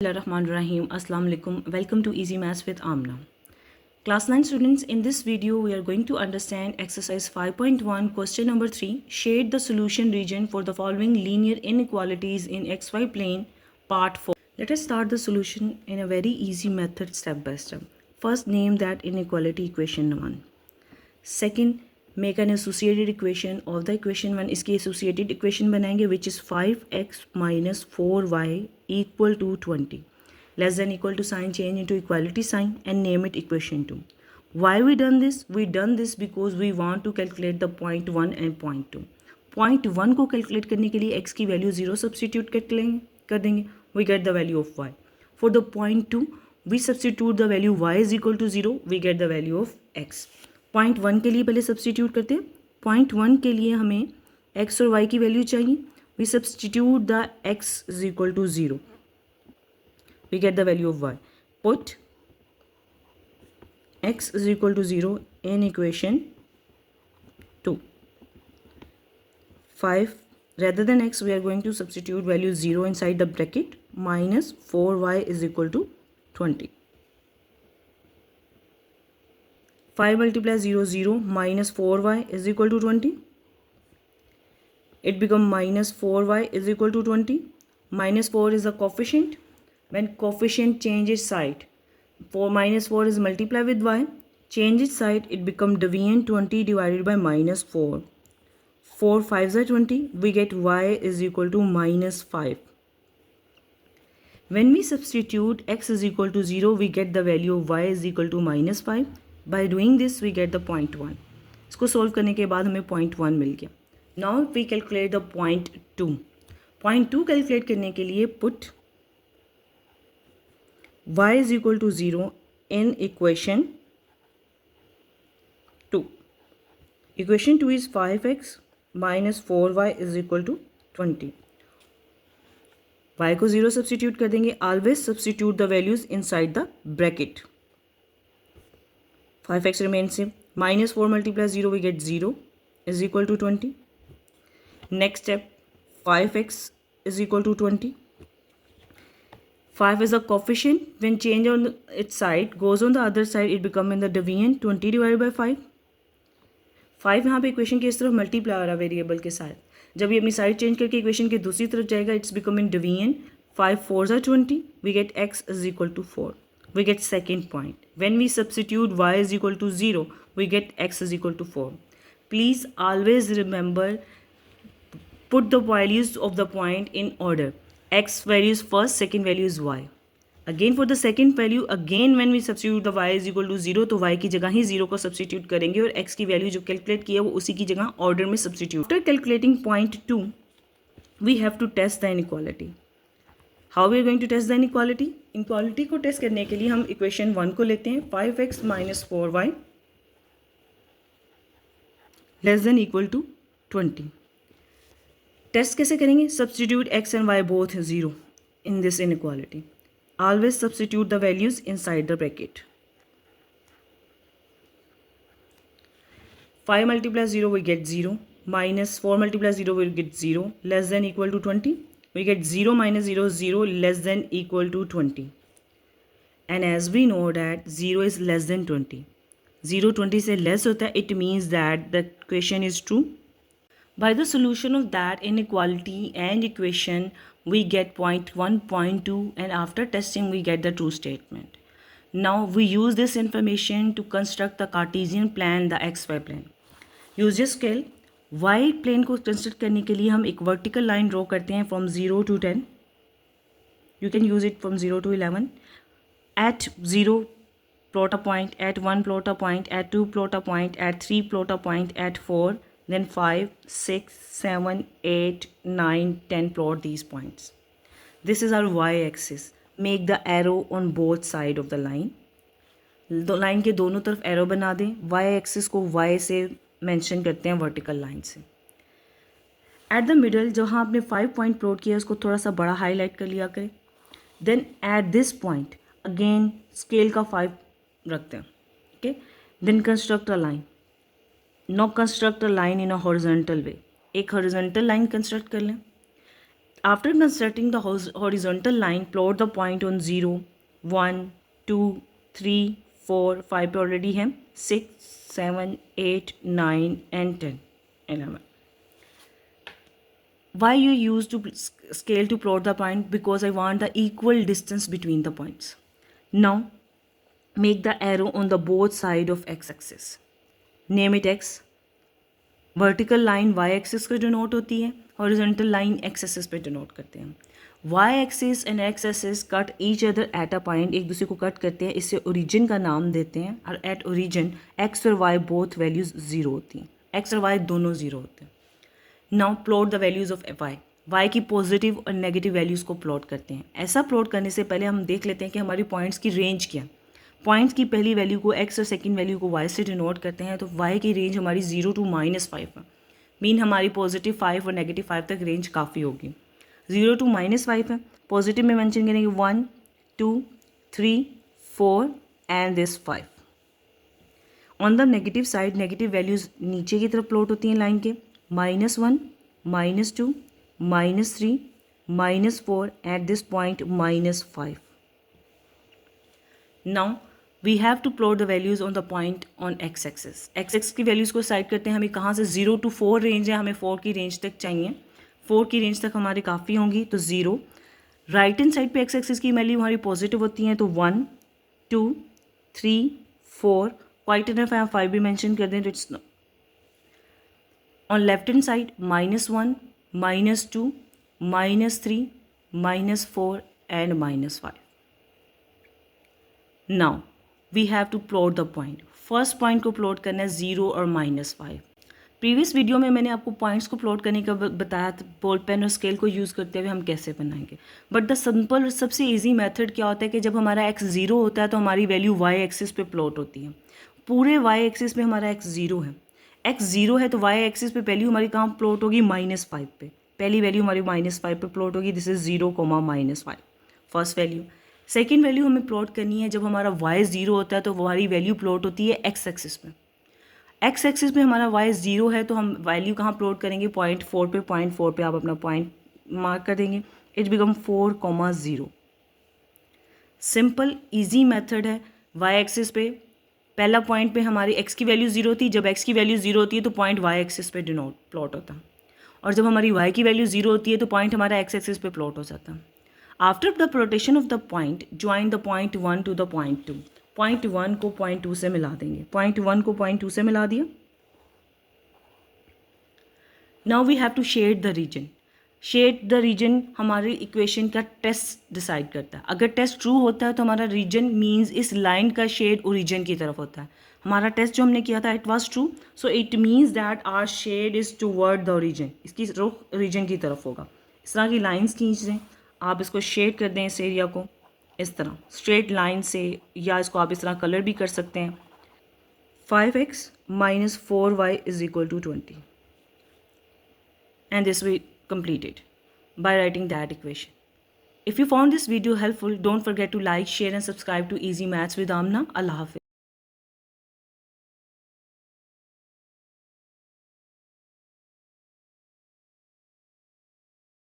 Bismillahirrahmanirrahim. Assalamu alaikum. Welcome to Easy Maths with Amna. Class 9 students, in this video we are going to understand exercise 5.1 question number 3. Shade the solution region for the following linear inequalities in xy plane part 4. Let us start the solution in a very easy method step by step. First, name that inequality equation 1. Second, make an associated equation of the equation 1. इसकी associated equation बनाएंगे which is 5x minus 4y equal to 20. Less than equal to sign change into equality sign and name it equation 2. Why we done this? We done this because we want to calculate the point 1 and point 2. Point 1 को calculate करने के लिए x की value 0 substitute कर देंगे. We get the value of y. For the point 2, we substitute the value y is equal to 0. We get the value of x. Point 1 के लिए पहले सब्सटीट्यूट करते हैं. पॉइंट 1 के लिए हमें x और y की वैल्यू चाहिए. We substitute the x is equal to 0. We get the value of y. Put x is equal to 0 in equation 2. 5 rather than x we are going to substitute value 0 inside the bracket minus 4y is equal to 20. 5 multiplies 0 0 minus 4y is equal to 20. It become minus 4y is equal to 20. Minus 4 is a coefficient. When coefficient changes side, minus 4 is multiplied with y. Changes side, it become deviant 20 divided by minus 4. 4 5s are 20. We get y is equal to minus 5. When we substitute x is equal to 0, we get the value of y is equal to minus 5. By doing this, we get the point 1. इसको solve करने के बाद हमें point 1 मिल गया. Now we calculate the point 2. Point 2 calculate करने के लिए put y is equal to 0 in equation 2. Equation 2 is 5x minus 4y is equal to 20. y को 0 substitute कर देंगे. Always substitute the values inside the bracket. 5x remains same. Minus 4 multiplies 0, we get 0 is equal to 20. Next step, 5x is equal to 20. 5 is a coefficient. When change on its side goes on the other side, it become in the deviant 20 divided by 5. 5 यहाँ पे equation के इस तरफ multiply हो रहा है variable के साथ. जब ये अपनी साइड चेंज करके इक्वेशन के दूसरी तरफ जाएगा, it's become in division. 5 4s are 20. We get x is equal to 4. We get second point. When we substitute y is equal to 0, we get x is equal to 4. Please always remember, put the values of the point in order. X value is first, second value is y. Again for the second value, again when we substitute the y is equal to 0, तो y की जगह ही 0 को substitute करेंगे और x की value जो calculate की है वो उसी की जगह order में substitute. After calculating point 2, we have to test the inequality. How we are going to test the inequality? Inequality को टेस्ट करने के लिए हम इक्वेशन 1 को लेते हैं. 5x minus 4y less than equal to 20. Test कैसे करेंगे? Substitute x and y both 0 in this inequality. Always substitute the values inside the bracket. 5 multiplies 0, we get 0. Minus 4 multiplies 0, we get 0. Less than equal to 20. We get 0 minus 0 0 less than equal to 20. And as we know that 0 is less than 20. 0 20 से less होता है. It means that the equation is true. By the solution of that inequality and equation, we get point 1, point 2, and after testing we get the true statement. Now we use this information to construct the Cartesian plan, the xy plane. Use your scale. y plane को construct करने के लिए हम एक vertical line draw करते हैं from 0 to 10. You can use it from 0 to 11. At 0 plot a point, at 1 plot a point, at 2 plot a point, at 3 plot a point, at 4, then 5 6 7 8 9 10 plot these points. This is our y axis. Make the arrow on both side of the line. Line के दोनों तरफ arrow बना दें. y axis को y से mention करते हैं vertical line से. एट द मिडल जहाँ आपने 5 पॉइंट प्लॉट किया उसको थोड़ा सा बड़ा हाईलाइट कर लिया करें. Then at this point again scale का 5 रखते हैं. Okay, then construct a line. Now construct a line in a horizontal way. एक हॉरिजॉन्टल लाइन कंस्ट्रक्ट कर लें. After constructing the horizontal line, plot the point on 0, 1, 2, 3, 4, 5 पे already है, 6, 7, 8, 9 and 10, 11. Why you use to scale to plot the point? Because I want the equal distance between the points. Now make the arrow on the both side of x-axis. Name it x. Vertical line Y axis को denote होती है, horizontal line X axis पे denote करते हैं. Y axis and X axis cut each other at a point, एक दूसरे को cut करते हैं, इससे ओरिजिन का नाम देते हैं. और एट ओरिजिन एक्स और वाई बोथ वैल्यूज़ ज़ीरो होती हैं, एक्स और वाई दोनों ज़ीरो होते हैं. Now plot the values of Y. Y की पॉजिटिव और नेगेटिव वैल्यूज़ को प्लॉट करते हैं. ऐसा प्लॉट करने से पहले हम देख लेते हैं कि हमारी पॉइंट्स की रेंज क्या है. पॉइंट्स की पहली वैल्यू को एक्स और सेकंड वैल्यू को वाई से डिनोट करते हैं. तो वाई की रेंज हमारी 0 to -5 है. मीन हमारी पॉजिटिव 5 और नेगेटिव 5 तक रेंज काफ़ी होगी. 0 to -5 है. पॉजिटिव में मेंशन करेंगे 1, 2, 3, 4 and this 5. On the negative side negative values नीचे की तरफ प्लॉट होती हैं लाइन के. -1, -2, -3, -4 at this point -5. Now we have to plot the values on the point on X axis. X axis की वैल्यूज़ को साइड करते हैं. हमें कहाँ से 0 to 4 रेंज है, हमें 4 की रेंज तक चाहिए. 4 की रेंज तक हमारी काफ़ी होंगी. तो 0. राइट हैंड साइड पे एक्स एक्सिस की वैल्यू हमारी पॉजिटिव होती हैं. तो 1, 2, 3, 4 क्वाइट इनफ है. 5 भी मेंशन कर दें तो it's on left hand side -1, -2, -3, -4 and -5. Now we have to plot the point. First point को प्लॉट करना है 0 और -5. प्रीवियस वीडियो में मैंने आपको पॉइंट्स को प्लॉट करने का बताया था, बॉल पेन और स्केल को यूज़ करते हुए हम कैसे बनाएंगे. बट द सिंपल और सबसे इजी मेथड क्या होता है कि जब हमारा x 0 होता है तो हमारी वैल्यू y एक्सिस पे प्लॉट होती है. पूरे y एक्सिस पे हमारा x 0 है. x 0 है तो y एक्सिस पे वैल्यू हमारी कहाँ प्लॉट होगी? -5 पे. पहली वैल्यू हमारी -5 पे प्लॉट होगी. This is 0, -5 first value. Second value हमें प्लॉट करनी है जब हमारा y 0 होता है तो हमारी वैल्यू प्लॉट होती है x एक्सिस पे. x एक्सिस पे हमारा y 0 है तो हम वैल्यू कहाँ प्लॉट करेंगे? पॉइंट 4 पे. पॉइंट 4 पे आप अपना पॉइंट मार्क कर देंगे. It become 4, 0. Simple easy method है. y एक्सिस पे पहला पॉइंट पे हमारी x की वैल्यू 0 थी. जब x की वैल्यू 0 होती है तो पॉइंट y एक्सिस पे डिनोट प्लॉट होता है. और जब हमारी y की वैल्यू 0 होती है तो पॉइंट हमारा x एक्सिस पे प्लॉट हो जाता है. After the plotation of the point join the point 1 to the point 2. Point 1 को पॉइंट 2 से मिला देंगे. पॉइंट 1 को पॉइंट 2 से मिला दिया. Now we have to shade the region. Shade the region हमारी इक्वेशन का टेस्ट डिसाइड करता है. अगर टेस्ट ट्रू होता है तो हमारा रीजन मीन्स इस लाइन का शेड ओरिजिन की तरफ होता है. हमारा टेस्ट जो हमने किया था it was true, so it means that our shade is toward the origin. इसकी रुख ओरिजिन की तरफ होगा. इस तरह की लाइन्स खींच दें. आप इसको शेड कर दें इस एरिया को इस तरह स्ट्रेट लाइन से, या इसको आप इस तरह कलर भी कर सकते हैं. 5x - 4y = 20. And this we completed by writing that equation. If you found this video helpful, don't forget to like, share and subscribe to Easy Maths with Amna. Allah Hafiz.